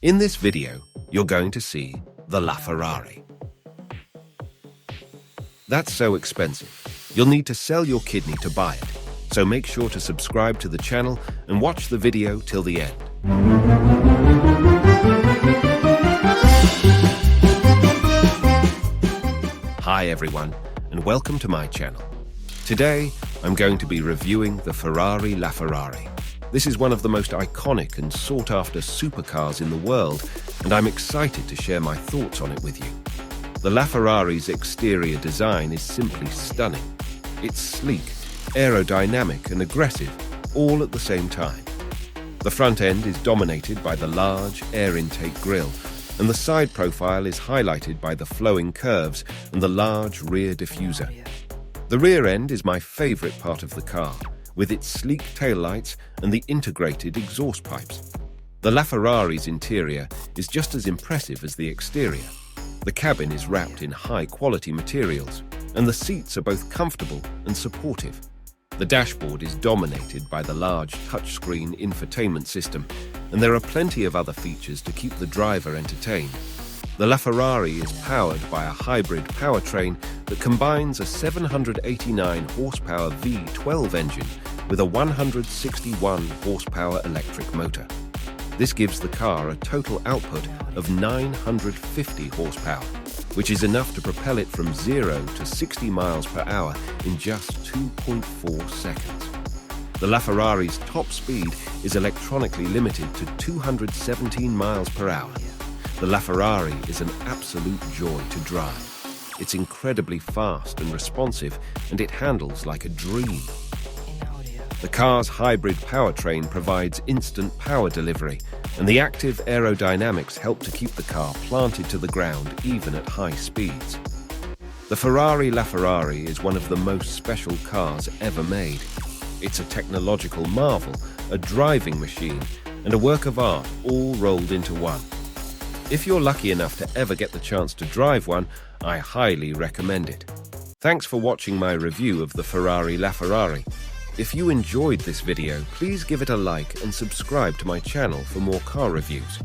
In this video, you're going to see the LaFerrari. That's so expensive, you'll need to sell your kidney to buy it, so make sure to subscribe to the channel and watch the video till the end. Hi everyone, and welcome to my channel. Today, I'm going to be reviewing the Ferrari LaFerrari. This is one of the most iconic and sought-after supercars in the world, and I'm excited to share my thoughts on it with you. The LaFerrari's exterior design is simply stunning. It's sleek, aerodynamic and aggressive, all at the same time. The front end is dominated by the large air intake grille, and the side profile is highlighted by the flowing curves and the large rear diffuser. The rear end is my favorite part of the car, with its sleek taillights and the integrated exhaust pipes. The LaFerrari's interior is just as impressive as the exterior. The cabin is wrapped in high-quality materials, and the seats are both comfortable and supportive. The dashboard is dominated by the large touchscreen infotainment system, and there are plenty of other features to keep the driver entertained. The LaFerrari is powered by a hybrid powertrain that combines a 789 horsepower V12 engine with a 161 horsepower electric motor. This gives the car a total output of 950 horsepower, which is enough to propel it from 0 to 60 miles per hour in just 2.4 seconds. The LaFerrari's top speed is electronically limited to 217 miles per hour. The LaFerrari is an absolute joy to drive. It's incredibly fast and responsive, and it handles like a dream. The car's hybrid powertrain provides instant power delivery, and the active aerodynamics help to keep the car planted to the ground even at high speeds. The Ferrari LaFerrari is one of the most special cars ever made. It's a technological marvel, a driving machine, and a work of art all rolled into one. If you're lucky enough to ever get the chance to drive one, I highly recommend it. Thanks for watching my review of the Ferrari LaFerrari. If you enjoyed this video, please give it a like and subscribe to my channel for more car reviews.